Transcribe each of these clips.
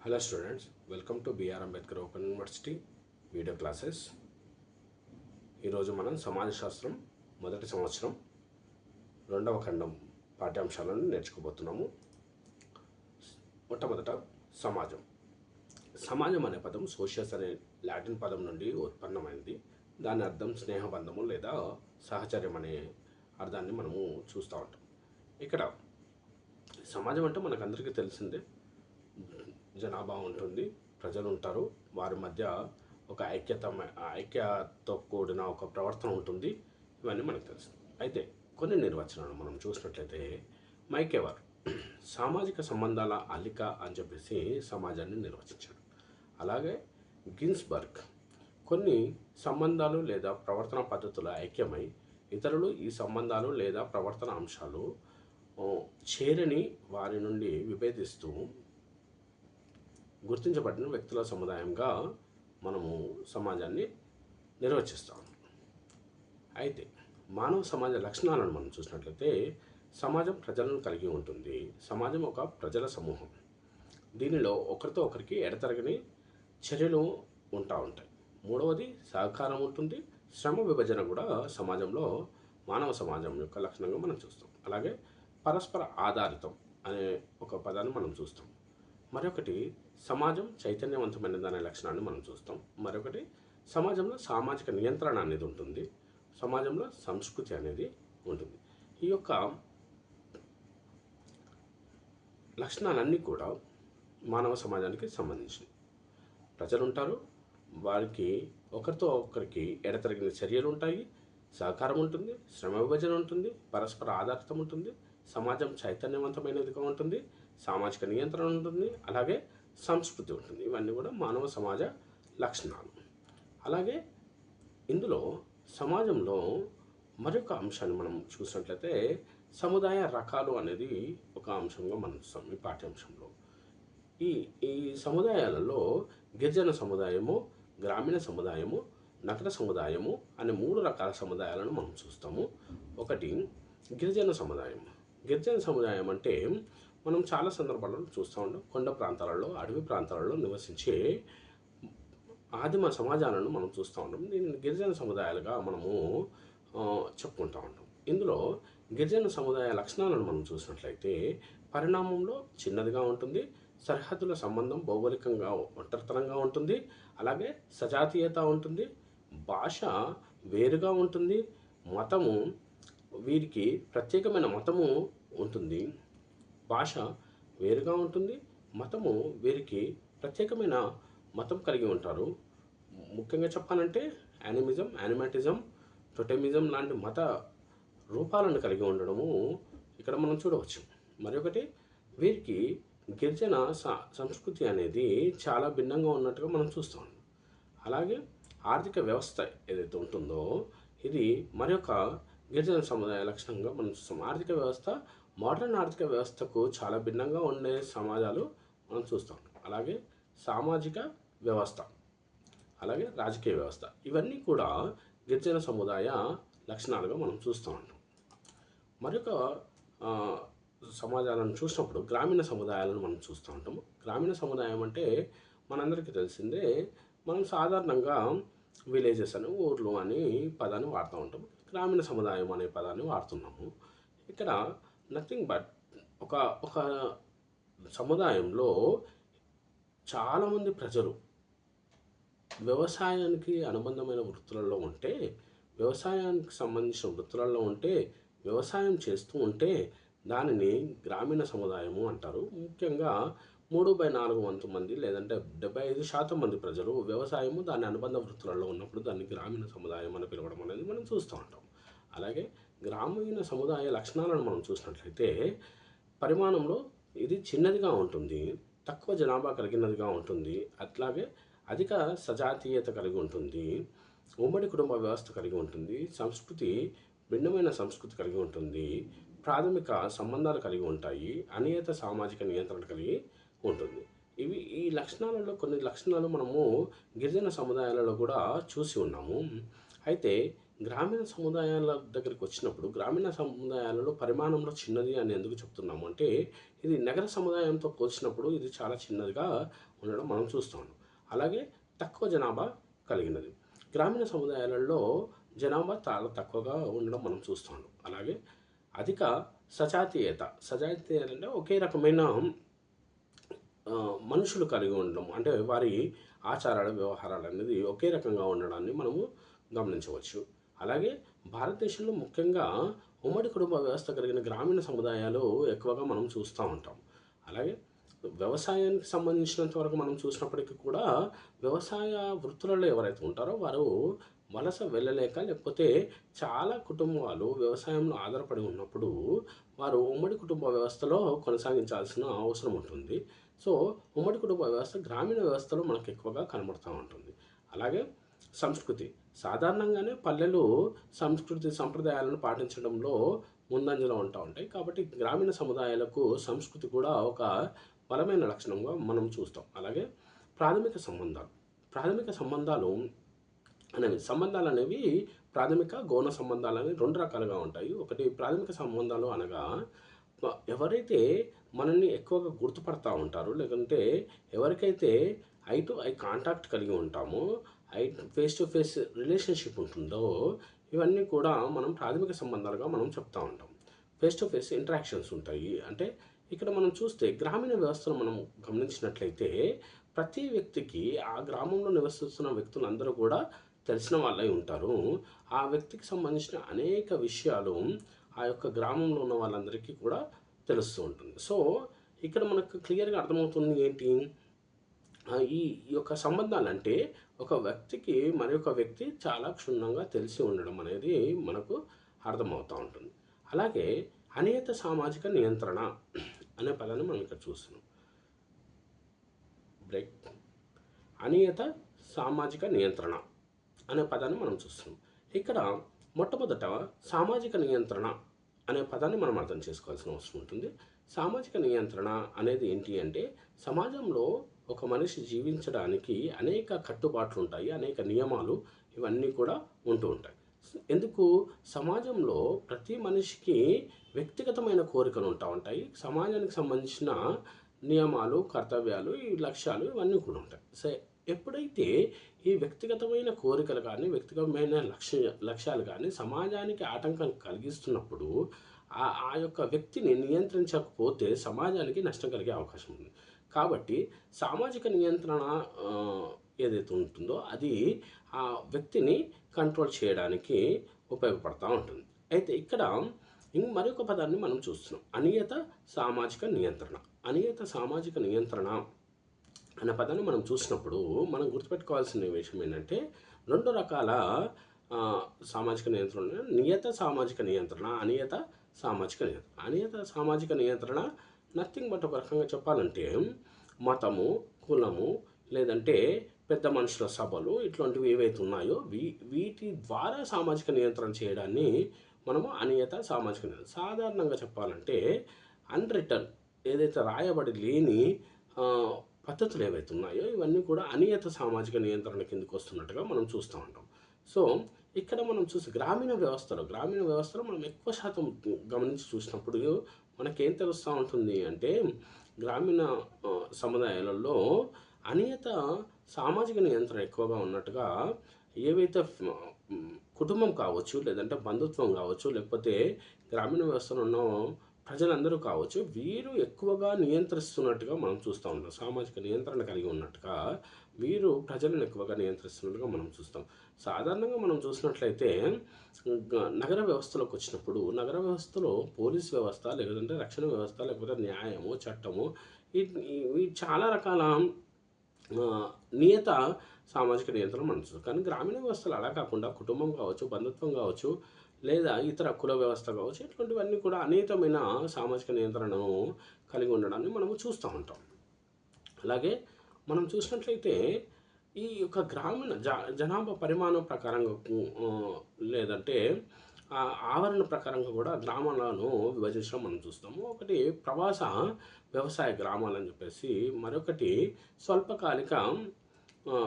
Hello students, welcome to B.R. Ambedkar Open University video classes. ఈరోజు మనం సమాజ శాస్త్రం మొదటి సంవత్సరం రెండవ ఖండం పాఠ్యాంశాలను నేర్చుకోబోతున్నాము. మొట్టమొదట సమాజం. సమాజం అనే పదం సోషియస్ అనే లాటిన్ పదం నుండి ఉత్పన్నమైంది. దాని అర్థం స్నేహబంధము లేదా సహచర్యం అనే అర్థాన్ని మనము చూస్తూ ఉంటాం. ఇక్కడ సమాజం అంటే మనకందరికీ తెలిసిందే, జనాభా ఉంటుంది, ప్రజలు ఉంటారు, వారి మధ్య ఒక ఐక్యతతో కూడిన ఒక ప్రవర్తన ఉంటుంది. ఇవన్నీ మనకు తెలుసు. అయితే కొన్ని నిర్వచనాలు మనం చూసినట్లయితే మైకెవర్ సామాజిక సంబంధాల అల్లిక అని చెప్పేసి సమాజాన్ని నిర్వచించాడు. అలాగే గిన్స్బర్గ్ కొన్ని సంబంధాలు లేదా ప్రవర్తన పద్ధతుల ఐక్యమై ఇతరులు ఈ సంబంధాలు లేదా ప్రవర్తన అంశాలు చేరని వారి నుండి విభేదిస్తూ గుర్తించబడిన వ్యక్తుల సముదాయంగా మనము సమాజాన్ని నిర్వచిస్తాము. అయితే మానవ సమాజ లక్షణాలను మనం చూసినట్లయితే సమాజం ప్రజలను కలిగి ఉంటుంది. సమాజం ఒక ప్రజల సమూహం. దీనిలో ఒకరితో ఒకరికి ఎడతెరగని చర్యలు ఉంటాయి. మూడవది సహకారం ఉంటుంది. శ్రమ విభజన కూడా సమాజంలో మానవ సమాజం యొక్క లక్షణంగా మనం చూస్తాం. అలాగే పరస్పర ఆధారితం అనే ఒక పదాన్ని మనం చూస్తాం. మరొకటి సమాజం చైతన్యవంతమైనది అనే లక్షణాన్ని మనం చూస్తాం. మరొకటి సమాజంలో సామాజిక నియంత్రణ అనేది ఉంటుంది. సమాజంలో సంస్కృతి అనేది ఉంటుంది. ఈ యొక్క లక్షణాలన్నీ కూడా మానవ సమాజానికి సంబంధించినవి. ప్రజలు ఉంటారు, వారికి ఒకరితో ఒకరికి ఎడతెరిగిన చర్యలు ఉంటాయి, సహకారం ఉంటుంది, శ్రమ విభజన ఉంటుంది, పరస్పర ఆధారితం ఉంటుంది, సమాజం చైతన్యవంతమైనదిగా ఉంటుంది, సామాజిక నియంత్రణ ఉంటుంది, అలాగే సంస్కృతి ఉంటుంది. ఇవన్నీ కూడా మానవ సమాజ లక్షణాలు. అలాగే ఇందులో సమాజంలో మరొక అంశాన్ని మనం చూసినట్లయితే సముదాయ రకాలు అనేది ఒక అంశంగా మనం చూస్తాం ఈ పాఠ్యాంశంలో. ఈ సముదాయాలలో గిరిజన సముదాయము, గ్రామీణ సముదాయము, నగర సముదాయము అనే 3 రకాల సముదాయాలను మనం చూస్తాము. ఒకటి గిరిజన సముదాయం. గిరిజన సముదాయం అంటే మనం చాలా సందర్భాల్లో చూస్తూ ఉంటాం. కొండ ప్రాంతాలలో, అడవి ప్రాంతాలలో నివసించే ఆదిమ సమాజాలను మనం చూస్తూ ఉంటాం. దీనిని గిరిజన సముదాయాలుగా మనము చెప్పుకుంటూ ఉంటాం. ఇందులో గిరిజన సముదాయ లక్షణాలను మనం చూసినట్లయితే పరిణామంలో చిన్నదిగా ఉంటుంది, సరిహద్దుల సంబంధం భౌగోళికంగా ఒంటరితనంగా ఉంటుంది, అలాగే సజాతీయత ఉంటుంది, భాష వేరుగా ఉంటుంది, మతము వీరికి ప్రత్యేకమైన మతము ఉంటుంది, భాష వేరుగా ఉంటుంది, మతము వీరికి ప్రత్యేకమైన మతం కలిగి ఉంటారు. ముఖ్యంగా చెప్పాలంటే యానిమాటిజం, టోటెమిజం లాంటి మత రూపాలను కలిగి ఉండడము ఇక్కడ మనం చూడవచ్చు. మరొకటి వీరికి గిరిజన సంస్కృతి అనేది చాలా భిన్నంగా ఉన్నట్టుగా మనం చూస్తాం. అలాగే ఆర్థిక వ్యవస్థ ఏదైతే ఉంటుందో ఇది మరొక గిరిజన సముదాయ లక్షణంగా మనం చూస్తాం. ఆర్థిక వ్యవస్థ మోడర్న్ ఆర్థిక వ్యవస్థకు చాలా భిన్నంగా ఉండే సమాజాలు మనం చూస్తాం. అలాగే సామాజిక వ్యవస్థ, అలాగే రాజకీయ వ్యవస్థ, ఇవన్నీ కూడా గిరిజన సముదాయ లక్షణాలుగా మనం చూస్తూ ఉంటాం. మరొక సమాజాలను చూసినప్పుడు గ్రామీణ సముదాయాలను మనం చూస్తూ ఉంటాము. గ్రామీణ సముదాయం అంటే మనందరికీ తెలిసిందే, మనం సాధారణంగా విలేజెస్ అని, ఊర్లు అని పదాన్ని వాడుతూ ఉంటాము. గ్రామీణ సముదాయం అనే పదాన్ని వాడుతున్నాము. ఇక్కడ నథింగ్ బట్ ఒక సముదాయంలో చాలామంది ప్రజలు వ్యవసాయానికి అనుబంధమైన వృత్తులలో ఉంటే, వ్యవసాయానికి సంబంధించిన వృత్తులలో ఉంటే, వ్యవసాయం చేస్తూ ఉంటే దానిని గ్రామీణ సముదాయము అంటారు. ముఖ్యంగా 3/4 వంతు మంది లేదంటే 75% మంది ప్రజలు వ్యవసాయము దాని అనుబంధ వృత్తులలో ఉన్నప్పుడు దాన్ని గ్రామీణ సముదాయం అని పిలవడం అనేది మనం చూస్తూ ఉంటాం. అలాగే గ్రామీణ సముదాయ లక్షణాలను మనం చూసినట్లయితే పరిమాణంలో ఇది చిన్నదిగా ఉంటుంది, తక్కువ జనాభా కలిగినదిగా ఉంటుంది, అట్లాగే అధిక సజాతీయత కలిగి ఉంటుంది, ఉమ్మడి కుటుంబ వ్యవస్థ కలిగి ఉంటుంది, సంస్కృతి భిన్నమైన సంస్కృతి కలిగి ఉంటుంది, ప్రాథమిక సంబంధాలు కలిగి ఉంటాయి, అనియత సామాజిక నియంత్రణ కలిగి ఉంటుంది. ఈ లక్షణాలలో కొన్ని లక్షణాలు మనము గిరిజన సముదాయాలలో కూడా చూసి ఉన్నాము. అయితే గ్రామీణ సముదాయాల దగ్గరికి వచ్చినప్పుడు గ్రామీణ సముదాయాలలో పరిమాణంలో చిన్నది అని ఎందుకు చెప్తున్నాము అంటే, ఇది నగర సముదాయంతో పోల్చినప్పుడు ఇది చాలా చిన్నదిగా ఉండడం మనం చూస్తాం. అలాగే తక్కువ జనాభా కలిగినది. గ్రామీణ సముదాయాలలో జనాభా చాలా తక్కువగా ఉండడం మనం చూస్తాం. అలాగే అధిక సజాతీయత. సజాతీయత అంటే ఒకే రకమైన మనుషులు కలిగి ఉండడం, అంటే వారి ఆచారాలు వ్యవహారాలు అనేది ఒకే రకంగా ఉండడాన్ని మనము గమనించవచ్చు. అలాగే భారతదేశంలో ముఖ్యంగా ఉమ్మడి కుటుంబ వ్యవస్థ కలిగిన గ్రామీణ సముదాయాలు ఎక్కువగా మనం చూస్తూ ఉంటాం. అలాగే వ్యవసాయానికి సంబంధించినంత వరకు మనం చూసినప్పటికీ కూడా వ్యవసాయ వృత్తులలో ఎవరైతే ఉంటారో వారు వలస వెళ్ళలేక, లేకపోతే చాలా కుటుంబాలు వ్యవసాయంలో ఆధారపడి ఉన్నప్పుడు వారు ఉమ్మడి కుటుంబ వ్యవస్థలో కొనసాగించాల్సిన అవసరం ఉంటుంది. సో ఉమ్మడి కుటుంబ వ్యవస్థ గ్రామీణ వ్యవస్థలో మనకు ఎక్కువగా కనబడుతూ ఉంటుంది. అలాగే సంస్కృతి. సాధారణంగానే పల్లెలు సంస్కృతి సంప్రదాయాలను పాటించడంలో ముందంజలో ఉంటాయి. కాబట్టి గ్రామీణ సముదాయాలకు సంస్కృతి కూడా ఒక బలమైన లక్షణంగా మనం చూస్తాం. అలాగే ప్రాథమిక సంబంధాలు. ప్రాథమిక సంబంధాలు అనేవి ప్రాథమిక గౌణ సంబంధాలు అనేవి 2 రకాలుగా ఉంటాయి. ఒకటి ప్రాథమిక సంబంధాలు అనగా ఎవరైతే మనల్ని ఎక్కువగా గుర్తుపడతా ఉంటారో, లేకుంటే ఎవరికైతే ఐ టు ఐ కాంటాక్ట్ కలిగి ఉంటామో, ఫేస్ టు ఫేస్ రిలేషన్షిప్ ఉంటుందో, ఇవన్నీ కూడా మనం ప్రాథమిక సంబంధాలుగా మనం చెప్తూ ఉంటాం. ఫేస్ టు ఫేస్ ఇంటరాక్షన్స్ ఉంటాయి. అంటే ఇక్కడ మనం చూస్తే గ్రామీణ వ్యవస్థను మనం గమనించినట్లయితే ప్రతి వ్యక్తికి ఆ గ్రామంలో నివసిస్తున్న వ్యక్తులందరూ కూడా తెలిసిన వాళ్ళై ఉంటారు. ఆ వ్యక్తికి సంబంధించిన అనేక విషయాలు ఆ యొక్క గ్రామంలో ఉన్న వాళ్ళందరికీ కూడా తెలుస్తూ ఉంటుంది. సో ఇక్కడ మనకు క్లియర్గా అర్థమవుతుంది ఏంటి, ఈ యొక్క సంబంధాలంటే ఒక వ్యక్తికి మరొక వ్యక్తి చాలా క్షుణ్ణంగా తెలిసి ఉండడం అనేది మనకు అర్థమవుతూ ఉంటుంది. అలాగే అనియత సామాజిక నియంత్రణ అనే పదాన్ని మనం ఇక్కడ చూస్తున్నాం. బ్రేక్. అనియత సామాజిక నియంత్రణ అనే పదాన్ని మనం చూస్తున్నాం. ఇక్కడ మొట్టమొదట సామాజిక నియంత్రణ అనే పదాన్ని మనం అర్థం చేసుకోవాల్సిన అవసరం ఉంటుంది. సామాజిక నియంత్రణ అనేది ఏంటి అంటే, సమాజంలో ఒక మనిషి జీవించడానికి అనేక కట్టుబాట్లు ఉంటాయి, అనేక నియమాలు ఇవన్నీ కూడా ఉంటూ ఉంటాయి. ఎందుకు? సమాజంలో ప్రతి మనిషికి వ్యక్తిగతమైన కోరికలు ఉంటూ ఉంటాయి. సమాజానికి సంబంధించిన నియమాలు, కర్తవ్యాలు, ఈ లక్ష్యాలు ఇవన్నీ కూడా ఉంటాయి. ఎప్పుడైతే ఈ వ్యక్తిగతమైన కోరికలు కానీ, వ్యక్తిగతమైన లక్ష్యాలు కానీ సమాజానికి ఆటంకం కలిగిస్తున్నప్పుడు ఆ యొక్క వ్యక్తిని నియంత్రించకపోతే సమాజానికి నష్టం కలిగే అవకాశం ఉంది. కాబట్టి సామాజిక నియంత్రణ ఏదైతే ఉంటుందో అది ఆ వ్యక్తిని కంట్రోల్ చేయడానికి ఉపయోగపడుతూ ఉంటుంది. అయితే ఇక్కడ మరొక పదాన్ని మనం చూస్తున్నాం, అనియత సామాజిక నియంత్రణ. అనియత సామాజిక నియంత్రణ అనే పదాన్ని మనం చూసినప్పుడు మనం గుర్తుపెట్టుకోవాల్సిన విషయం ఏంటంటే, 2 రకాల సామాజిక నియంత్రణ. నియత సామాజిక నియంత్రణ, అనియత సామాజిక నియంత్రణ. అనియత సామాజిక నియంత్రణ నథింగ్ బట్ ఒక రకంగా చెప్పాలంటే మతము, కులము, లేదంటే పెద్ద మనుషుల సభలు, ఇట్లాంటివి ఏవైతే ఉన్నాయో వీటి ద్వారా సామాజిక నియంత్రణ చేయడాన్ని మనము అనియత సామాజిక నియంత్రణ. సాధారణంగా చెప్పాలంటే అన్రిటర్న్, ఏదైతే రాయబడి లేని పద్ధతులు ఏవైతే ఉన్నాయో ఇవన్నీ కూడా అనియత సామాజిక నియంత్రణ కిందకు వస్తున్నట్టుగా మనం చూస్తూ ఉంటాం. సో ఇక్కడ మనం చూసి గ్రామీణ వ్యవస్థలో మనం ఎక్కువ శాతం గమనించి చూసినప్పుడు మనకేం తెలుస్తూ ఉంటుంది అంటే, గ్రామీణ సముదాయాలలో అనియత సామాజిక నియంత్రణ ఎక్కువగా ఉన్నట్టుగా, ఏవైతే కుటుంబం కావచ్చు, లేదంటే బంధుత్వం కావచ్చు, లేకపోతే గ్రామీణ వ్యవస్థలో ఉన్న ప్రజలందరూ కావచ్చు, వీరు ఎక్కువగా నియంత్రిస్తున్నట్టుగా మనం చూస్తూ ఉంటాం. సామాజిక నియంత్రణ కలిగి ఉన్నట్టుగా వీరు ప్రజలను ఎక్కువగా నియంత్రిస్తున్నట్టుగా మనం చూస్తాం. సాధారణంగా మనం చూసినట్లయితే నగర వ్యవస్థలోకి వచ్చినప్పుడు, నగర వ్యవస్థలో పోలీస్ వ్యవస్థ, లేదంటే రక్షణ వ్యవస్థ, లేకపోతే న్యాయము, చట్టము, ఈ చాలా రకాల నియత సామాజిక నియంత్రణ మనం చూస్తాం. కానీ గ్రామీణ వ్యవస్థలు అలా కాకుండా కుటుంబం కావచ్చు, బంధుత్వం కావచ్చు, లేదా ఇతర కుల వ్యవస్థ కావచ్చు, ఇటువంటివన్నీ కూడా అనేకమైన సామాజిక నియంత్రణను కలిగి ఉండడాన్ని మనము చూస్తూ ఉంటాం. అలాగే మనం చూసినట్లయితే ఈ యొక్క గ్రామీణ జనాభా పరిమాణం ప్రకారంగా, లేదంటే ఆవరణ ప్రకారంగా కూడా గ్రామాలను విభజించడం మనం చూస్తాము. ఒకటి ప్రవాస వ్యవసాయ గ్రామాలని చెప్పేసి, మరొకటి స్వల్పకాలిక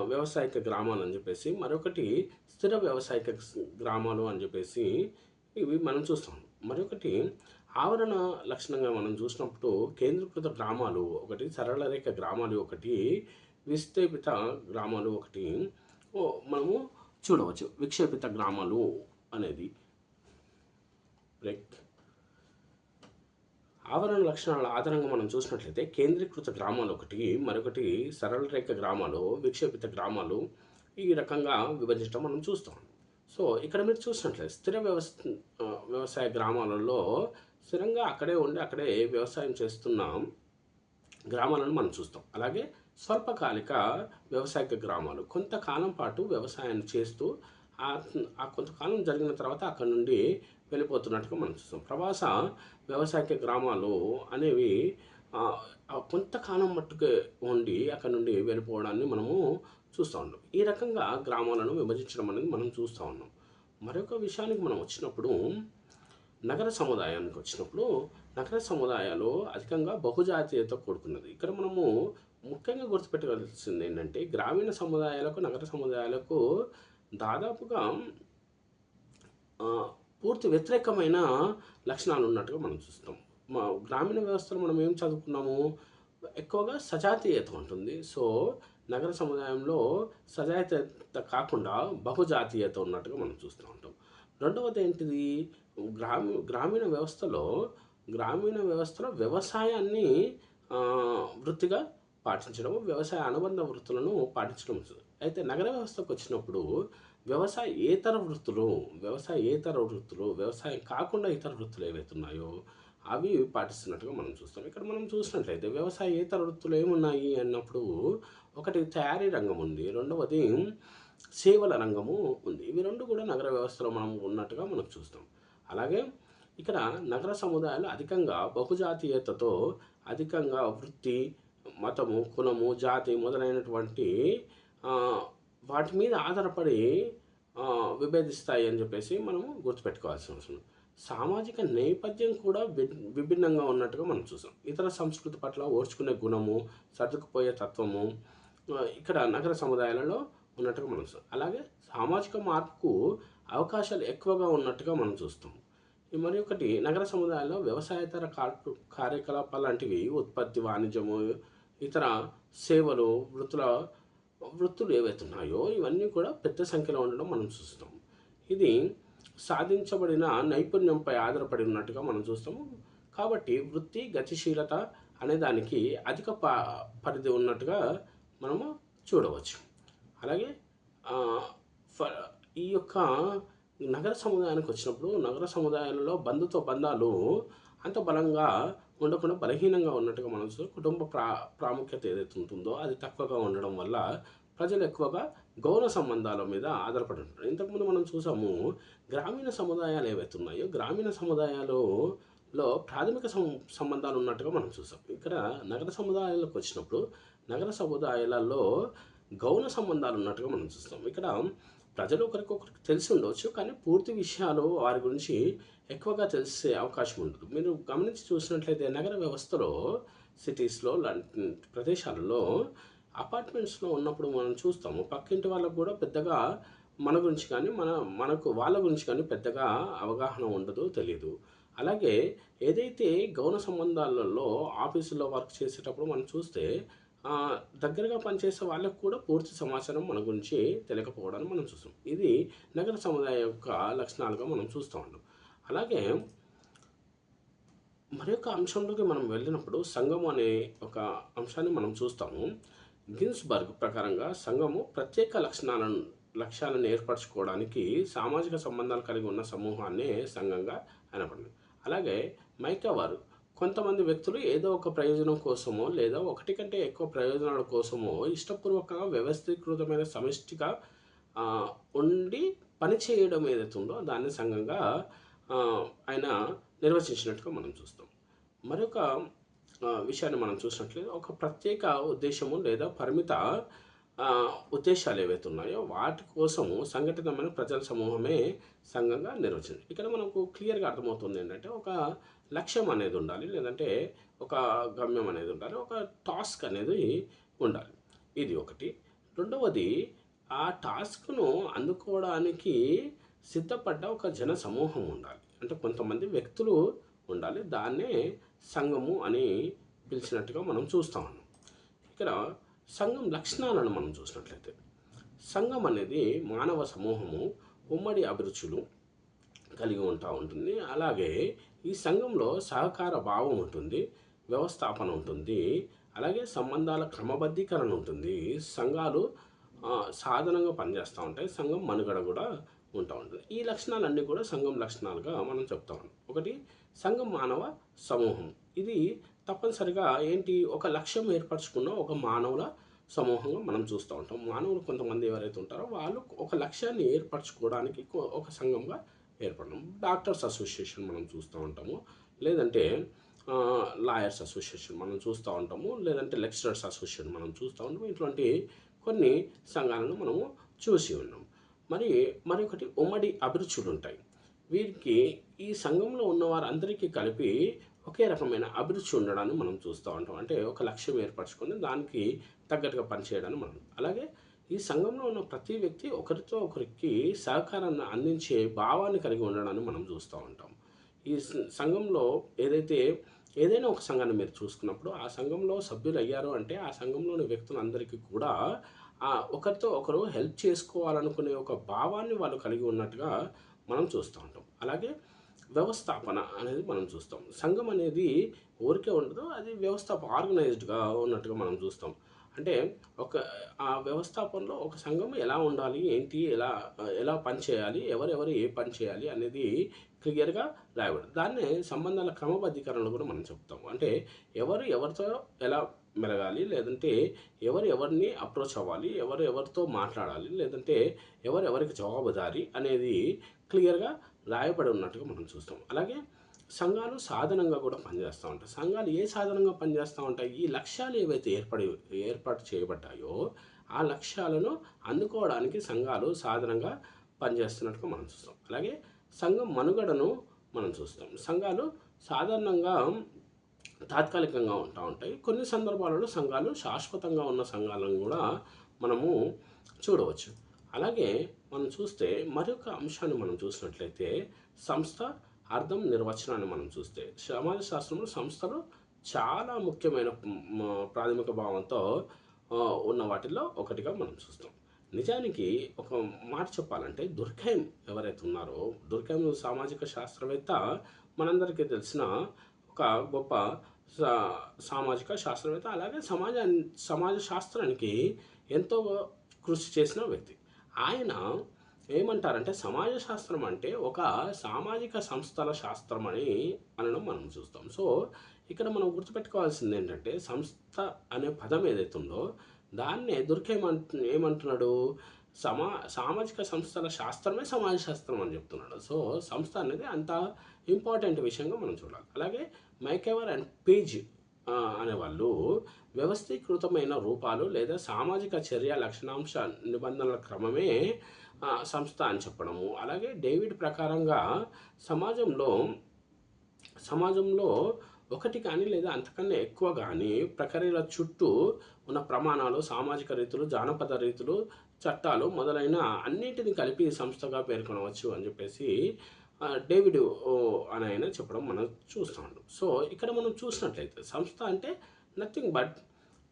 వ్యవసాయక గ్రామాలు అని చెప్పేసి, మరొకటి స్థిర వ్యవసాయక గ్రామాలు అని చెప్పేసి ఇవి మనం చూస్తాం. మరొకటి ఆవరణ లక్షణంగా మనం చూసినప్పుడు కేంద్రీకృత గ్రామాలు ఒకటి, సరళ రేఖ గ్రామాలు ఒకటి, విక్షేపిత గ్రామాలు ఒకటి మనము చూడవచ్చు. విక్షేపిత గ్రామాలు అనేది ఆవరణ లక్షణాల ఆధారంగా మనం చూసినట్లయితే కేంద్రీకృత గ్రామాలు ఒకటి, మరొకటి సరళ రేఖ గ్రామాలు, విక్షేపిత గ్రామాలు ఈ రకంగా విభజించడం మనం చూస్తాం. సో ఇక్కడ మీరు చూసినట్లయితే స్థిర వ్యవసాయ గ్రామాలలో స్థిరంగా అక్కడే ఉండి అక్కడే వ్యవసాయం చేస్తున్న గ్రామాలను మనం చూస్తాం. అలాగే స్వల్పకాలిక వ్యవసాయక గ్రామాలు కొంతకాలం పాటు వ్యవసాయాన్ని చేస్తూ ఆ కొంతకాలం జరిగిన తర్వాత అక్కడ నుండి వెళ్ళిపోతున్నట్టుగా మనం చూస్తాం. ప్రవాస వ్యవసాయక గ్రామాలు అనేవి కొంతకాలం మట్టుకు ఉండి అక్కడ నుండి వెళ్ళిపోవడాన్ని మనము చూస్తూ ఉన్నాం. ఈ రకంగా గ్రామాలను విభజించడం అనేది మనం చూస్తూ ఉన్నాం. మరొక విషయానికి మనం వచ్చినప్పుడు నగర సముదాయానికి వచ్చినప్పుడు నగర సముదాయాలు అధికంగా బహుజాతీయత కూడుకున్నది. ఇక్కడ మనము ముఖ్యంగా గుర్తుపెట్టవలసింది ఏంటంటే గ్రామీణ సముదాయాలకు నగర సముదాయాలకు దాదాపుగా పూర్తి వ్యతిరేకమైన లక్షణాలు ఉన్నట్టుగా మనం చూస్తాం. మా గ్రామీణ వ్యవస్థలో మనం ఏం చదువుకున్నాము, ఎక్కువగా సజాతీయత ఉంటుంది. సో నగర సముదాయంలో సజాతీయత కాకుండా బహుజాతీయత ఉన్నట్టుగా మనం చూస్తూ ఉంటాం. రెండవది ఏంటిది, గ్రామీణ వ్యవస్థలో వ్యవసాయాన్ని వృత్తిగా పాటించడం, వ్యవసాయ అనుబంధ వృత్తులను పాటించడం. అయితే నగర వ్యవస్థకు వచ్చినప్పుడు వ్యవసాయేతర వృత్తులు, వ్యవసాయం కాకుండా ఇతర వృత్తులు ఏవైతే ఉన్నాయో అవి పాటిస్తున్నట్టుగా మనం చూస్తాం. ఇక్కడ మనం చూసినట్లయితే వ్యవసాయేతర వృత్తులు ఏమున్నాయి అన్నప్పుడు ఒకటి తయారీ రంగం ఉంది, రెండవది సేవల రంగము ఉంది. ఇవి రెండు కూడా నగర వ్యవస్థలో మనం ఉన్నట్టుగా మనం చూస్తాం. అలాగే ఇక్కడ నగర సముదాయాలు అధికంగా బహుజాతీయతతో అధికంగా వృత్తి, మతము, కులము, జాతి మొదలైనటువంటి వాటి మీద ఆధారపడి విభేదిస్తాయి అని చెప్పేసి మనము గుర్తుపెట్టుకోవాల్సిన అవసరం. సామాజిక నేపథ్యం కూడా విభిన్నంగా ఉన్నట్టుగా మనం చూసాం. ఇతర సంస్కృతి పట్ల ఓర్చుకునే గుణము, సర్దుకుపోయే తత్వము ఇక్కడ నగర సముదాయాలలో ఉన్నట్టుగా మనం చూస్తాం. అలాగే సామాజిక మార్పుకు అవకాశాలు ఎక్కువగా ఉన్నట్టుగా మనం చూస్తాం. మరి ఒకటి నగర సముదాయాల్లో వ్యవసాయేతర కార్యకలాపాలు లాంటివి, ఉత్పత్తి, వాణిజ్యము, ఇతర సేవలు, వృత్తులు ఏవైతే ఉన్నాయో ఇవన్నీ కూడా పెద్ద సంఖ్యలో ఉండడం మనం చూస్తాం. ఇది సాధించబడిన నైపుణ్యంపై ఆధారపడి ఉన్నట్టుగా మనం చూస్తాము. కాబట్టి వృత్తి గతిశీలత అనే దానికి అధిక పరిధి ఉన్నట్టుగా మనము చూడవచ్చు. అలాగే ఈ యొక్క నగర సముదాయానికి వచ్చినప్పుడు నగర సముదాయాలలో బంధాలు అంత బలంగా ఉండకుండా బలహీనంగా ఉన్నట్టుగా మనం కుటుంబ ప్రాముఖ్యత ఏదైతే ఉంటుందో అది తక్కువగా ఉండడం వల్ల ప్రజలు ఎక్కువగా గౌరవ సంబంధాల మీద ఆధారపడి ఉంటారు. ఇంతకుముందు మనం చూసాము గ్రామీణ సముదాయాలు ఏవైతే ఉన్నాయో గ్రామీణ సముదాయాలలో ప్రాథమిక సంబంధాలు ఉన్నట్టుగా మనం చూసాం. ఇక్కడ నగర సముదాయాలకు వచ్చినప్పుడు నగర సముదాయాలలో గౌణ సంబంధాలు ఉన్నట్టుగా మనం చూస్తాం. ఇక్కడ ప్రజలు ఒకరికొకరికి తెలిసి ఉండవచ్చు, కానీ పూర్తి విషయాలు వారి గురించి ఎక్కువగా తెలిసే అవకాశం ఉండదు. మీరు గమనించి చూసినట్లయితే నగర వ్యవస్థలో సిటీస్లో లాంటి ప్రదేశాలలో అపార్ట్మెంట్స్లో ఉన్నప్పుడు మనం చూస్తాము పక్కింటి వాళ్ళకు కూడా పెద్దగా మన గురించి కానీ మనకు వాళ్ళ గురించి కానీ పెద్దగా అవగాహన ఉండదు, తెలియదు. అలాగే ఏదైతే గౌణ సంబంధాలలో ఆఫీసులో వర్క్ చేసేటప్పుడు మనం చూస్తే దగ్గరగా పనిచేసే వాళ్ళకు కూడా పూర్తి సమాచారం మన గురించి తెలియకపోవడాన్ని మనం చూస్తాం. ఇది నగర సముదాయం యొక్క లక్షణాలుగా మనం చూస్తూ ఉన్నాం. అలాగే మరి యొక్క అంశంలోకి మనం వెళ్ళినప్పుడు సంఘము అనే ఒక అంశాన్ని మనం చూస్తాము. గిన్స్బర్గ్ ప్రకారంగా సంఘము ప్రత్యేక లక్ష్యాలను ఏర్పరచుకోవడానికి సామాజిక సంబంధాలు కలిగి ఉన్న సమూహాన్ని సంఘంగా అనబడింది. అలాగే మైకా వారు కొంతమంది వ్యక్తులు ఏదో ఒక ప్రయోజనం కోసమో లేదా ఒకటి కంటే ఎక్కువ ప్రయోజనాల కోసమో ఇష్టపూర్వకంగా వ్యవస్థీకృతమైన సమిష్టిగా ఉండి పనిచేయడం ఏదైతే ఉందో దాన్ని సంఘంగా ఆయన నిర్వచించినట్టుగా మనం చూస్తాం. మరొక విషయాన్ని మనం చూసినట్లయితే ఒక ప్రత్యేక ఉద్దేశము లేదా పరిమిత ఉద్దేశాలు ఏవైతే ఉన్నాయో వాటి కోసము సంఘటితమైన ప్రజల సమూహమే సంఘంగా నిర్వచించింది. ఇక్కడ మనకు క్లియర్గా అర్థమవుతుంది ఏంటంటే ఒక లక్ష్యం అనేది ఉండాలి, లేదంటే ఒక గమ్యం అనేది ఉండాలి, ఒక టాస్క్ అనేది ఉండాలి. ఇది ఒకటి. రెండవది ఆ టాస్క్ను అందుకోవడానికి సిద్ధపడ్డ ఒక జన సమూహం ఉండాలి. అంటే కొంతమంది వ్యక్తులు ఉండాలి. దాన్నే సంఘము అని పిలిచినట్టుగా మనం చూస్తా ఉన్నాం. ఇక్కడ సంఘం లక్షణాలను మనం చూసినట్లయితే, సంఘం అనేది మానవ సమూహము ఉమ్మడి అభిరుచులు కలిగి ఉంటుంది. అలాగే ఈ సంఘంలో సహకార భావం ఉంటుంది, వ్యవస్థాపన ఉంటుంది, అలాగే సంబంధాల క్రమబద్ధీకరణ ఉంటుంది. సంఘాలు సాధనంగా పనిచేస్తూ ఉంటాయి. సంఘం మనుగడ కూడా ఉంటుంది. ఈ లక్షణాలన్నీ కూడా సంఘం లక్షణాలుగా మనం చెప్తా ఉన్నాం. ఒకటి, సంఘం మానవ సమూహం. ఇది తప్పనిసరిగా ఏంటి, ఒక లక్ష్యం ఏర్పరచుకున్న ఒక మానవుల సమూహంగా మనం చూస్తూ ఉంటాం. మానవులు కొంతమంది ఎవరైతే ఉంటారో వాళ్ళు ఒక లక్ష్యాన్ని ఏర్పరచుకోవడానికి ఒక సంఘంగా ఏర్పడడం. డాక్టర్స్ అసోసియేషన్ మనం చూస్తూ ఉంటాము, లేదంటే లాయర్స్ అసోసియేషన్ మనం చూస్తూ ఉంటాము, లేదంటే లెక్చరర్స్ అసోసియేషన్ మనం చూస్తూ ఉంటాము. ఇటువంటి కొన్ని సంఘాలను మనము చూసి ఉన్నాం. మరొకటి, ఉమ్మడి అభిరుచులు ఉంటాయి. వీరికి ఈ సంఘంలో ఉన్న వారందరికీ కలిపి ఒకే రకమైన అభిరుచి ఉండడాన్ని మనం చూస్తూ ఉంటాం. అంటే ఒక లక్ష్యం ఏర్పరచుకొని దానికి తగ్గట్టుగా పనిచేయడాన్ని మనం. అలాగే ఈ సంఘంలో ఉన్న ప్రతి వ్యక్తి ఒకరితో ఒకరికి సహకారాన్ని అందించే భావాన్ని కలిగి ఉండడాన్ని మనం చూస్తూ ఉంటాం. ఈ సంఘంలో ఏదైనా ఒక సంఘాన్ని మీరు చూసుకున్నప్పుడు ఆ సంఘంలో సభ్యులు అయ్యారు అంటే ఆ సంఘంలోని వ్యక్తులందరికీ కూడా ఒకరితో ఒకరు హెల్ప్ చేసుకోవాలనుకునే ఒక భావాన్ని వాళ్ళు కలిగి ఉన్నట్టుగా మనం చూస్తూ ఉంటాం. అలాగే వ్యవస్థాపన అనేది మనం చూస్తాం. సంఘం అనేది ఊరికే ఉండదు, అది ఆర్గనైజ్డ్గా ఉన్నట్టుగా మనం చూస్తాం. అంటే ఆ వ్యవస్థాపనలో ఒక సంఘం ఎలా ఉండాలి, ఏంటి, ఎలా పని చేయాలి, ఎవరెవరు ఏ పని చేయాలి అనేది క్లియర్గా రాయబడి, దాన్నే సంబంధాల క్రమబద్ధీకరణలు కూడా మనం చెప్తాం. అంటే ఎవరితో ఎలా మెలగాలి, లేదంటే ఎవరిని అప్రోచ్ అవ్వాలి, ఎవరితో మాట్లాడాలి, లేదంటే ఎవరికి జవాబుదారి అనేది క్లియర్గా రాయబడి ఉన్నట్టుగా మనం చూస్తాం. అలాగే సంఘాలు సాధనంగా కూడా పనిచేస్తూ ఉంటాయి. సంఘాలు ఏ సాధనంగా పనిచేస్తూ ఉంటాయి, ఈ లక్ష్యాలు ఏవైతే ఏర్పాటు చేయబడ్డాయో ఆ లక్ష్యాలను అందుకోవడానికి సంఘాలు సాధనంగా పనిచేస్తున్నట్టుగా మనం చూస్తాం. అలాగే సంఘం మనుగడను మనం చూస్తాం. సంఘాలు సాధారణంగా తాత్కాలికంగా ఉంటాయి. కొన్ని సందర్భాలలో సంఘాలు శాశ్వతంగా ఉన్న సంఘాలను కూడా మనము చూడవచ్చు. అలాగే మనం చూస్తే మరొక అంశాన్ని మనం చూసినట్లయితే, సంస్థ అర్థం, నిర్వచనాన్ని మనం చూస్తే సమాజ శాస్త్రంలో సంస్థలు చాలా ముఖ్యమైన ప్రాథమిక భావంతో ఉన్న వాటిల్లో ఒకటిగా మనం చూస్తాం. నిజానికి ఒక మాట చెప్పాలంటే, దుర్కైమ్ ఎవరైతే ఉన్నారో, దుర్కైమ్ సామాజిక శాస్త్రవేత్త, మనందరికీ తెలిసిన ఒక గొప్ప సామాజిక శాస్త్రవేత్త. అలాగే సమాజ శాస్త్రానికి ఎంతో కృషి చేసిన వ్యక్తి. ఆయన ఏమంటారంటే, సమాజ శాస్త్రం అంటే ఒక సామాజిక సంస్థల శాస్త్రం అనడం మనం చూస్తాం. సో ఇక్కడ మనం గుర్తుపెట్టుకోవాల్సింది ఏంటంటే, సంస్థ అనే పదం ఏదైతే ఉందో దాన్నే ఏమంటున్నాడు, సామాజిక సంస్థల శాస్త్రమే సమాజ శాస్త్రం అని చెప్తున్నాడు. సో సంస్థ అనేది అంత ఇంపార్టెంట్ విషయంగా మనం చూడాలి. అలాగే మైకెవర్ అండ్ పేజ్ అనేవాళ్ళు వ్యవస్థీకృతమైన రూపాలు లేదా సామాజిక చర్య లక్షణాంశ నిబంధనల క్రమమే సంస్థ అని చెప్పడము. అలాగే డేవిడ్ ప్రకారంగా సమాజంలో ఒకటి కానీ లేదా అంతకన్నా ఎక్కువ కానీ ప్రక్రియల చుట్టూ ఉన్న ప్రమాణాలు, సామాజిక రీతులు, జానపద రీతులు, చట్టాలు మొదలైన అన్నింటిని కలిపి సంస్థగా పేర్కొనవచ్చు అని చెప్పేసి డేవిడ్ అని ఆయన చెప్పడం మనం చూస్తాం. సో ఇక్కడ మనం చూసినట్లయితే సంస్థ అంటే నథింగ్ బట్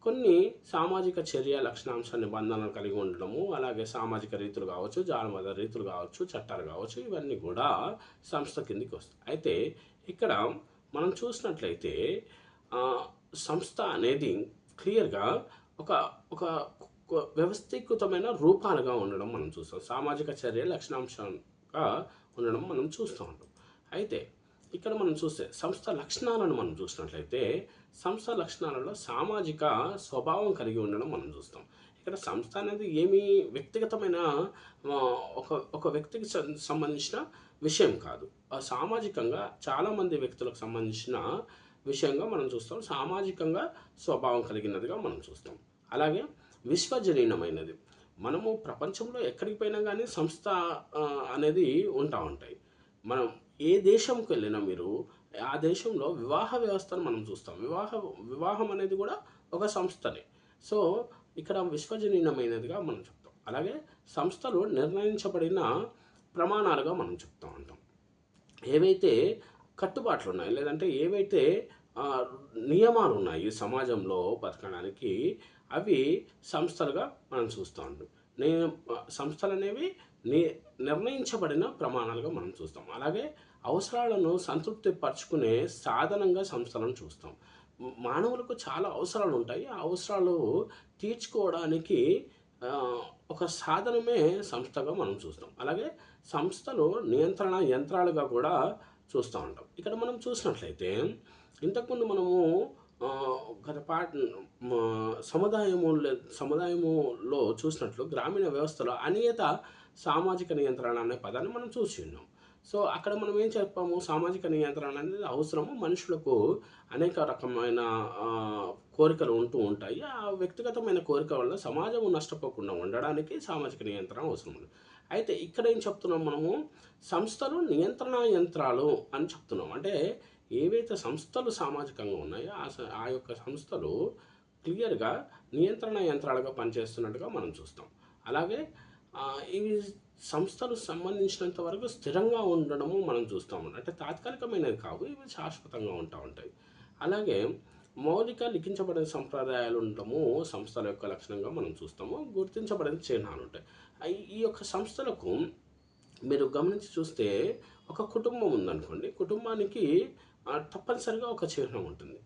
కొన్ని సామాజిక చర్య లక్షణాంశ నిబంధనలు కలిగి ఉండడము, అలాగే సామాజిక రీతులు కావచ్చు, జానపద రీతులు కావచ్చు, చట్టాలు కావచ్చు, ఇవన్నీ కూడా సంస్థ కిందికి వస్తాయి. అయితే ఇక్కడ మనం చూసినట్లయితే సంస్థ అనేది క్లియర్గా ఒక వ్యవస్థీకృతమైన రూపాలుగా ఉండడం మనం చూస్తాం. సామాజిక చర్య లక్షణాంశంగా ఉండడం మనం చూస్తూ ఉంటాం. అయితే ఇక్కడ మనం చూస్తే సంస్థ లక్షణాలను మనం చూసినట్లయితే, సంస్థ లక్షణాలలో సామాజిక స్వభావం కలిగి ఉండడం మనం చూస్తాం. ఇక్కడ సంస్థ అనేది ఏమీ వ్యక్తిగతమైన ఒక వ్యక్తికి సంబంధించిన విషయం కాదు, సామాజికంగా చాలామంది వ్యక్తులకు సంబంధించిన విషయంగా మనం చూస్తాం. సామాజికంగా స్వభావం కలిగినదిగా మనం చూస్తాం. అలాగే విశ్వజనీనమైనది. మనము ప్రపంచంలో ఎక్కడికి పోయినా కానీ సంస్థ అనేది ఉంటాయి. మనం ఏ దేశంకి వెళ్ళినా మీరు ఆ దేశంలో వివాహ వ్యవస్థను మనం చూస్తాం. వివాహం అనేది కూడా ఒక సంస్థనే. సో ఇక్కడ విశ్వజనీయమైనదిగా మనం చెప్తాం. అలాగే సంస్థలు నిర్ణయించబడిన ప్రమాణాలుగా మనం చెప్తూ ఉంటాం. ఏవైతే కట్టుబాట్లు ఉన్నాయి, లేదంటే ఏవైతే నియమాలు ఉన్నాయి సమాజంలో బతకడానికి, అవి సంస్థలుగా మనం చూస్తూ ఉంటాం. నే సంస్థలు అనేవి నిర్ణయించబడిన ప్రమాణాలుగా మనం చూస్తాం. అలాగే అవసరాలను సంతృప్తి పరుచుకునే సాధనంగా సంస్థలను చూస్తాం. మానవులకు చాలా అవసరాలు ఉంటాయి. ఆ అవసరాలు తీర్చుకోవడానికి ఒక సాధనమే సంస్థగా మనం చూస్తాం. అలాగే సంస్థలు నియంత్రణ యంత్రాలుగా కూడా చూస్తూ ఉంటాం. ఇక్కడ మనం చూసినట్లయితే ఇంతకుముందు మనము గత సముదాయములో చూసినట్లు గ్రామీణ వ్యవస్థలో అనియత సామాజిక నియంత్రణ అనే పదాన్ని మనం చూసి ఉన్నాం. సో అక్కడ మనం ఏం చెప్పాము, సామాజిక నియంత్రణ అనేది అవసరము. మనుషులకు అనేక రకమైన కోరికలు ఉంటూ ఉంటాయి. ఆ వ్యక్తిగతమైన కోరిక వల్ల సమాజం నష్టపోకుండా ఉండడానికి సామాజిక నియంత్రణ అవసరం ఉంది. అయితే ఇక్కడ ఏం చెప్తున్నాం మనము, సంస్థలు నియంత్రణ యంత్రాలు అని చెప్తున్నాం. అంటే ఏవైతే సంస్థలు సామాజికంగా ఉన్నాయో ఆ యొక్క సంస్థలు క్లియర్గా నియంత్రణ యంత్రాలుగా పనిచేస్తున్నట్టుగా మనం చూస్తాం. అలాగే ఇవి సంస్థలు సంబంధించినంత వరకు స్థిరంగా ఉండడము మనం చూస్తాము. అంటే తాత్కాలికమైనది కావు, ఇవి శాశ్వతంగా ఉంటాయి. అలాగే మౌలిక లిఖించబడిన సంప్రదాయాలు ఉండటము సంస్థల యొక్క లక్షణంగా మనం చూస్తాము. గుర్తించబడిన చిహ్నాలు ఉంటాయి. ఈ యొక్క సంస్థలకు మీరు గమనించి చూస్తే ఒక కుటుంబం ఉందనుకోండి, కుటుంబానికి తప్పనిసరిగా ఒక చిహ్నం ఉంటుంది.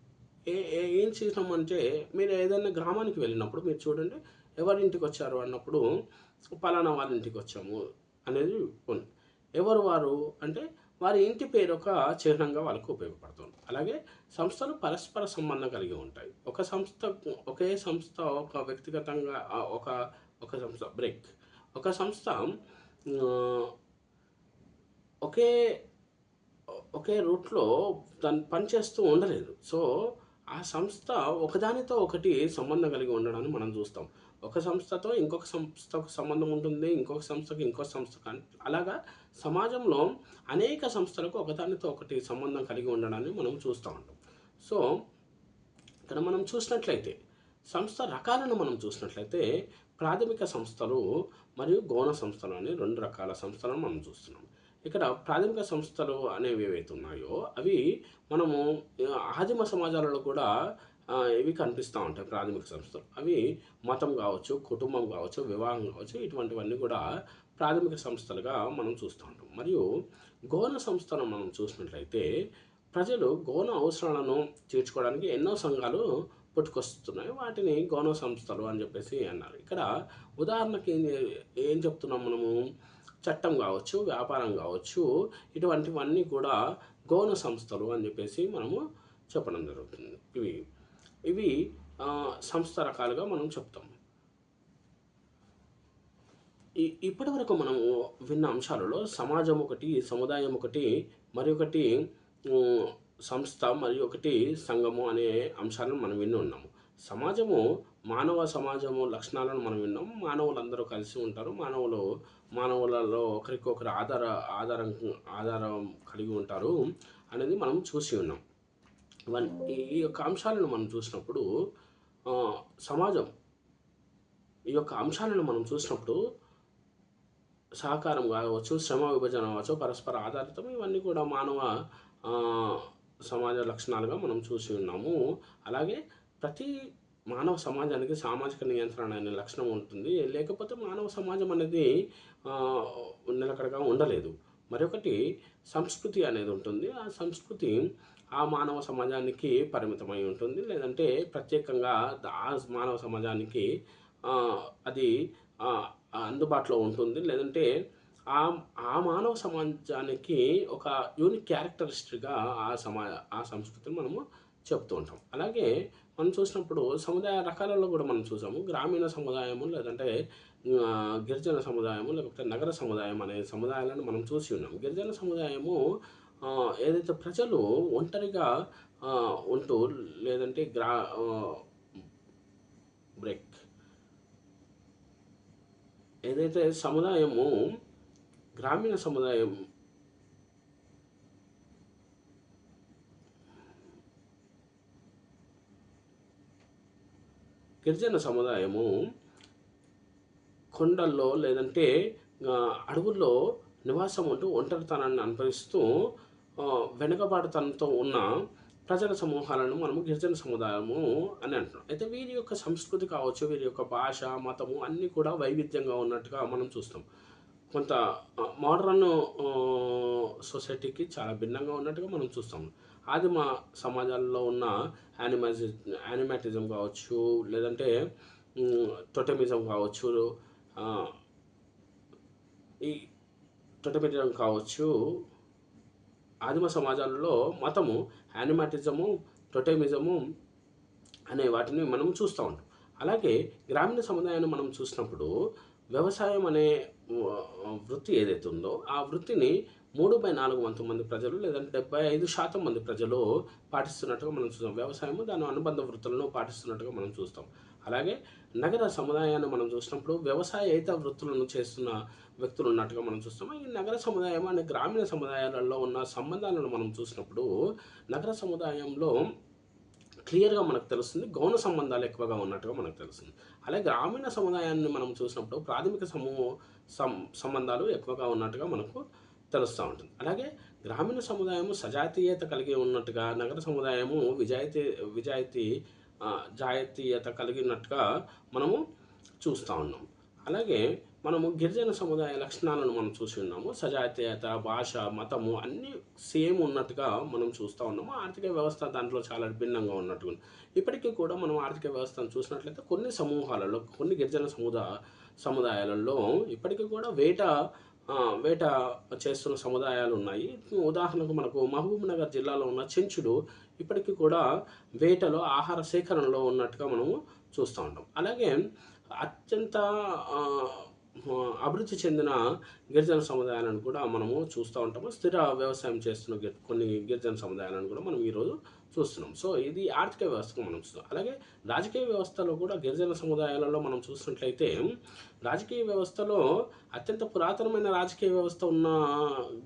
ఏం చిహ్నం అంటే, మీరు ఏదైనా గ్రామానికి వెళ్ళినప్పుడు మీరు చూడండి, ఎవరింటికి వచ్చారు అన్నప్పుడు పలానా వాళ్ళ ఇంటికి వచ్చాము అనేది ఉంది. ఎవరు వారు అంటే వారి ఇంటి పేరు ఒక చిహ్నంగా వాళ్ళకు ఉపయోగపడుతుంది. అలాగే సంస్థలు పరస్పర సంబంధం కలిగి ఉంటాయి. ఒకే సంస్థ ఒక వ్యక్తిగతంగా ఒక సంస్థ ఒక సంస్థ ఒకే రూట్లో దాన్ని పనిచేస్తూ ఉండలేదు. సో ఆ సంస్థ ఒకదానితో ఒకటి సంబంధం కలిగి ఉండడాన్ని మనం చూస్తాం. ఒక సంస్థతో ఇంకొక సంస్థకు సంబంధం ఉంటుంది, ఇంకొక సంస్థకి ఇంకొక సంస్థ కానీ, అలాగా సమాజంలో అనేక సంస్థలకు ఒకదానితో ఒకటి సంబంధం కలిగి ఉండడాన్ని మనం చూస్తూ ఉంటాం. సో ఇక్కడ మనం చూసినట్లయితే సంస్థ రకాలను మనం చూసినట్లయితే ప్రాథమిక సంస్థలు మరియు గౌణ సంస్థలు అనే 2 రకాల సంస్థలను మనం చూస్తున్నాం. ఇక్కడ ప్రాథమిక సంస్థలు అనేవి ఏవైతే ఉన్నాయో అవి మనము ఆదిమ సమాజాలలో కూడా ఇవి కనిపిస్తూ ఉంటాయి. ప్రాథమిక సంస్థలు అవి మతం కావచ్చు, కుటుంబం కావచ్చు, వివాహం కావచ్చు, ఇటువంటివన్నీ కూడా ప్రాథమిక సంస్థలుగా మనం చూస్తూ ఉంటాం. మరియు గౌణ సంస్థలను మనం చూసినట్లయితే ప్రజలు గౌణ అవసరాలను తీర్చుకోవడానికి ఎన్నో సంఘాలు పుట్టుకొస్తున్నాయి. వాటిని గౌణ సంస్థలు అని చెప్పేసి అన్నారు. ఇక్కడ ఉదాహరణకి ఏం చెప్తున్నాం మనము, చట్టం కావచ్చు, వ్యాపారం కావచ్చు, ఇటువంటివన్నీ కూడా గౌణ సంస్థలు అని చెప్పేసి మనము చెప్పడం జరుగుతుంది. ఇవి సంస్థ రకాలుగా మనం చెప్తాం. ఇప్పటి వరకు మనము విన్న అంశాలలో సమాజం ఒకటి, సముదాయం ఒకటి, మరి ఒకటి సంస్థ, మరియు ఒకటి సంఘము అనే అంశాలను మనం విని ఉన్నాము. మానవ సమాజము లక్షణాలను మనం విన్నాము. మానవులందరూ కలిసి ఉంటారు. మానవులలో ఒకరికొకరు ఆధారం కలిగి ఉంటారు అనేది మనం చూసి ఉన్నాం. ఈ యొక్క అంశాలను మనం చూసినప్పుడు సమాజం ఈ యొక్క అంశాలను మనం చూసినప్పుడు సహకారం కావచ్చు, శ్రమ విభజన కావచ్చు, పరస్పర ఆధారితం, ఇవన్నీ కూడా మానవ సమాజ లక్షణాలుగా మనం చూసి ఉన్నాము. అలాగే ప్రతి మానవ సమాజానికి సామాజిక నియంత్రణ అనే లక్షణం ఉంటుంది. లేకపోతే మానవ సమాజం అనేది నిలకడగా ఉండలేదు. మరొకటి సంస్కృతి అనేది ఉంటుంది. ఆ సంస్కృతి ఆ మానవ సమాజానికి పరిమితమై ఉంటుంది. లేదంటే ప్రత్యేకంగా ఆ మానవ సమాజానికి అది అందుబాటులో ఉంటుంది. లేదంటే ఆ మానవ సమాజానికి ఒక యూనిక్ క్యారెక్టరిస్టిక్గా ఆ సంస్కృతిని మనము చెప్తూ ఉంటాం. అలాగే మనం చూసినప్పుడు సముదాయ రకాలలో కూడా మనం చూసాము. గ్రామీణ సముదాయము, లేదంటే గిరిజన సముదాయము, లేకపోతే నగర సముదాయం అనే సముదాయాలను మనం చూసి ఉన్నాం. గిరిజన సముదాయము ఏదైతే ప్రజలు ఒంటరిగా ఉంటూ, లేదంటే ఏదైతే సముదాయము గ్రామీణ సముదాయం గిరిజన సముదాయము కొండల్లో లేదంటే అడవుల్లో నివాసం ఉంటూ ఒంటరితనాన్ని అనుభవిస్తూ వెనుకబాటుతనంతో ఉన్న ప్రజల సమూహాలను మనము గిరిజన సముదాయము అని అంటున్నాం. అయితే వీరి యొక్క సంస్కృతి కావచ్చు, వీరి యొక్క భాష, మతము అన్నీ కూడా వైవిధ్యంగా ఉన్నట్టుగా మనం చూస్తాం. కొంత మోడ్రన్ సొసైటీకి చాలా భిన్నంగా ఉన్నట్టుగా మనం చూస్తాం. ఆదిమ సమాజాల్లో ఉన్న యానిమాటిజం కావచ్చు, లేదంటే టోటెమిజం కావచ్చు, ఈ టోటెమిజం కావచ్చు, ఆదిమ సమాజాలలో మతము, యానిమాటిజము, టోటెమిజము అనే వాటిని మనం చూస్తూ ఉంటాం. అలాగే గ్రామీణ సముదాయాన్ని మనం చూసినప్పుడు వ్యవసాయం అనే వృత్తి ఏదైతే ఉందో ఆ వృత్తిని 3/4 వంతు మంది ప్రజలు లేదంటే 75% మంది ప్రజలు పాటిస్తున్నట్టుగా మనం చూస్తాం. వ్యవసాయము దాని అనుబంధ వృత్తులను పాటిస్తున్నట్టుగా మనం చూస్తాం. అలాగే నగర సముదాయాన్ని మనం చూసినప్పుడు వ్యవసాయేతర వృత్తులను చేస్తున్న వ్యక్తులు ఉన్నట్టుగా మనం చూస్తాం. ఈ నగర సముదాయం అనే గ్రామీణ సముదాయాలలో ఉన్న సంబంధాలను మనం చూసినప్పుడు నగర సముదాయంలో క్లియర్గా మనకు తెలుస్తుంది గౌణ సంబంధాలు ఎక్కువగా ఉన్నట్టుగా మనకు తెలుస్తుంది. అలాగే గ్రామీణ సముదాయాన్ని మనం చూసినప్పుడు ప్రాథమిక సంబంధాలు ఎక్కువగా ఉన్నట్టుగా మనకు తెలుస్తూ ఉంటుంది. అలాగే గ్రామీణ సముదాయము సజాతీయత కలిగి ఉన్నట్టుగా, నగర సముదాయము జాతీయత కలిగినట్టుగా మనము చూస్తూ ఉన్నాం. అలాగే మనము గిరిజన సముదాయ లక్షణాలను మనం చూసి ఉన్నాము. సజాతీయత, భాష, మతము అన్నీ సేమ్ ఉన్నట్టుగా మనం చూస్తూ ఉన్నాము. ఆర్థిక వ్యవస్థ దాంట్లో చాలా భిన్నంగా ఉన్నట్టుగా. ఇప్పటికీ కూడా మనం ఆర్థిక వ్యవస్థను చూసినట్లయితే కొన్ని సమూహాలలో, కొన్ని గిరిజన సముదాయాలలో ఇప్పటికీ కూడా వేట చేస్తున్న సముదాయాలు ఉన్నాయి. ఉదాహరణకు మనకు మహబూబ్నగర్ జిల్లాలో ఉన్న చెంచులు ఇప్పటికీ కూడా వేటలో ఆహార సేకరణలో ఉన్నట్టుగా మనము చూస్తూ ఉంటాం. అలాగే అత్యంత అభివృద్ధి చెందిన గిరిజన సముదాయాలను కూడా మనము చూస్తూ ఉంటాము. స్థిర వ్యవసాయం చేస్తున్న కొన్ని గిరిజన సముదాయాలను కూడా మనం ఈరోజు చూస్తున్నాం. సో ఇది ఆర్థిక వ్యవస్థకు మనం చూస్తాం. అలాగే రాజకీయ వ్యవస్థలో కూడా గిరిజన సముదాయాలలో మనం చూసినట్లయితే రాజకీయ వ్యవస్థలో అత్యంత పురాతనమైన రాజకీయ వ్యవస్థ ఉన్న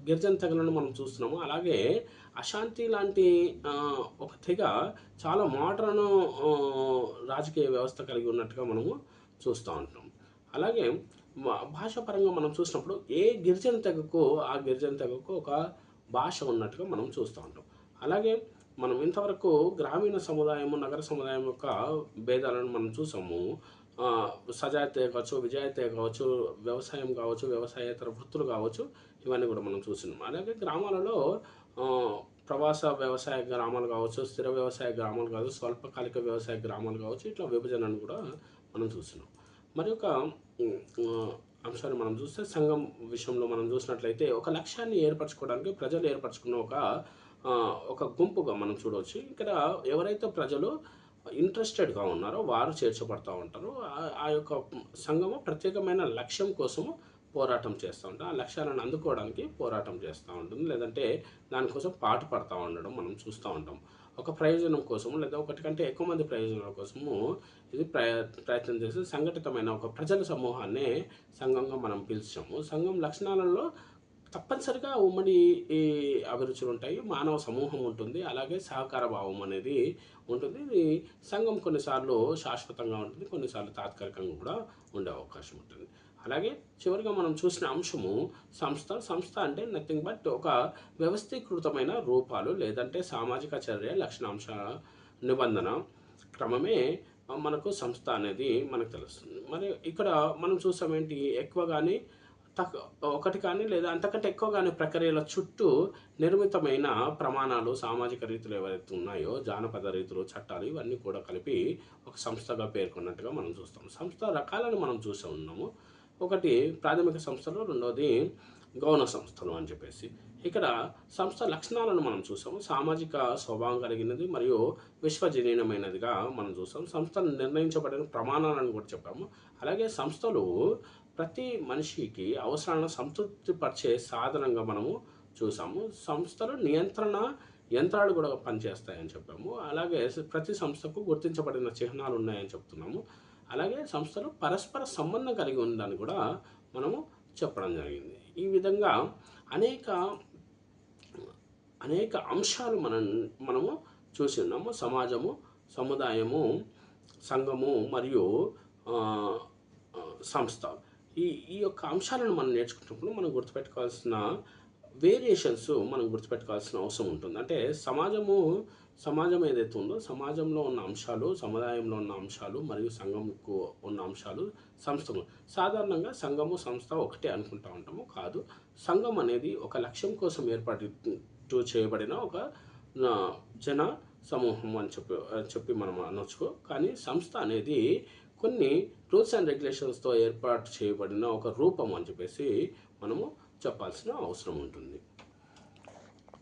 గిరిజన తెగలను మనం చూస్తున్నాము. అలాగే అశాంతి లాంటి ఒక తెగ చాలా మోడ్రన్ రాజకీయ వ్యవస్థ కలిగి ఉన్నట్టుగా మనము చూస్తూ ఉంటాం. అలాగే భాషాపరంగా మనం చూసినప్పుడు ఏ గిరిజన తెగకు ఆ గిరిజన తెగకు ఒక భాష ఉన్నట్టుగా మనం చూస్తూ ఉంటాం. అలాగే మనం ఇంతవరకు గ్రామీణ సముదాయము, నగర సముదాయం యొక్క భేదాలను మనం చూసాము. సజాతీయ కావచ్చు, విజాతీయ కావచ్చు, వ్యవసాయం కావచ్చు, వ్యవసాయేతర వృత్తులు కావచ్చు, ఇవన్నీ కూడా మనం చూస్తున్నాం. అలాగే గ్రామాలలో ప్రవాస వ్యవసాయ గ్రామాలు కావచ్చు, స్థిర వ్యవసాయ గ్రామాలు కావచ్చు, స్వల్పకాలిక వ్యవసాయ గ్రామాలు కావచ్చు, ఇట్లా విభజనను కూడా మనం చూస్తున్నాం. మరి ఒక అంశాన్ని మనం చూస్తే సంఘం విషయంలో మనం చూసినట్లయితే ఒక లక్ష్యాన్ని ఏర్పరచుకోవడానికి ప్రజలు ఏర్పరచుకున్న ఒక గుంపుగా మనం చూడవచ్చు. ఇక్కడ ఎవరైతే ప్రజలు ఇంట్రెస్టెడ్గా ఉన్నారో వారు చేర్చబడుతూ ఉంటారు. ఆ యొక్క సంఘము ప్రత్యేకమైన లక్ష్యం కోసము పోరాటం చేస్తూ ఉంటాం. ఆ లక్ష్యాలను అందుకోవడానికి పోరాటం చేస్తూ ఉంటుంది, లేదంటే దానికోసం పాటు పడుతూ ఉండడం మనం చూస్తూ ఉంటాం. ఒక ప్రయోజనం కోసము లేదా ఒకటి కంటే ఎక్కువ మంది ప్రయోజనాల కోసము ఇది ప్రయత్నం చేసి సంఘటితమైన ఒక ప్రజల సమూహాన్ని సంఘంగా మనం పిలిచాము. సంఘం లక్షణాలలో తప్పనిసరిగా ఉమ్మడి అభిరుచులు ఉంటాయి, మానవ సమూహం ఉంటుంది, అలాగే సహకార భావం అనేది ఉంటుంది. ఇది సంఘం కొన్నిసార్లు శాశ్వతంగా ఉంటుంది, కొన్నిసార్లు తాత్కాలికంగా కూడా ఉండే అవకాశం ఉంటుంది. అలాగే చివరిగా మనం చూసిన అంశము సంస్థ అంటే నథింగ్ బట్ ఒక వ్యవస్థీకృతమైన రూపాలు లేదంటే సామాజిక చర్య లక్షణాంశ నిబంధన క్రమమే మనకు సంస్థ అనేది మనకు తెలుస్తుంది. మరి ఇక్కడ మనం చూసామేంటి, ఎక్కువ కానీ ఒకటి కానీ లేదా అంతకంటే ఎక్కువ కానీ ప్రక్రియల చుట్టూ నిర్మితమైన ప్రమాణాలు, సామాజిక రీతులు ఏవైతే ఉన్నాయో, జానపద రీతులు, చట్టాలు ఇవన్నీ కూడా కలిపి ఒక సంస్థగా పేర్కొన్నట్టుగా మనం చూస్తాం. సంస్థ రకాలను మనం చూసి ఉన్నాము. ఒకటి ప్రాథమిక సంస్థలు, రెండోది గౌణ సంస్థలు అని చెప్పేసి. ఇక్కడ సంస్థ లక్షణాలను మనం చూసాము. సామాజిక స్వభావం కలిగినది మరియు విశ్వజనీయమైనదిగా మనం చూస్తాం. సంస్థలు నిర్ణయించబడిన ప్రమాణాలను కూడా చెప్పాము. అలాగే సంస్థలు ప్రతి మనిషికి అవసరాలను సంతృప్తిపరిచే సాధనంగా మనము చూసాము. సంస్థలు నియంత్రణ యంత్రాలు కూడా పనిచేస్తాయని చెప్పాము. అలాగే ప్రతి సంస్థకు గుర్తించబడిన చిహ్నాలు ఉన్నాయని చెప్తున్నాము. అలాగే సంస్థలు పరస్పర సంబంధం కలిగి ఉందని కూడా మనము చెప్పడం జరిగింది. ఈ విధంగా అనేక అంశాలు మనము చూసి ఉన్నాము. సమాజము, సముదాయము, సంఘము మరియు ఆ, ఆ, సంస్థ. ఈ ఈ యొక్క అంశాలను మనం నేర్చుకున్నప్పుడు మనం గుర్తుపెట్టుకోవాల్సిన వేరియేషన్స్ మనం గుర్తుపెట్టుకోవాల్సిన అవసరం ఉంటుంది. అంటే సమాజం ఏదైతే ఉందో సమాజంలో ఉన్న అంశాలు, సముదాయంలో ఉన్న అంశాలు మరియు సంఘంకు ఉన్న అంశాలు, సంస్థలు. సాధారణంగా సంఘము సంస్థ ఒకటే అనుకుంటా ఉంటాము. కాదు, సంఘం అనేది ఒక లక్ష్యం కోసం ఏర్పాటు చేయబడిన ఒక ఆ, జన సమూహం అని చెప్పి మనం అనొచ్చు. కానీ సంస్థ అనేది కొన్ని రూల్స్ అండ్ రెగ్యులేషన్స్తో ఏర్పాటు చేయబడిన ఒక రూపం అని చెప్పేసి మనము చెప్పాల్సిన అవసరం ఉంటుంది.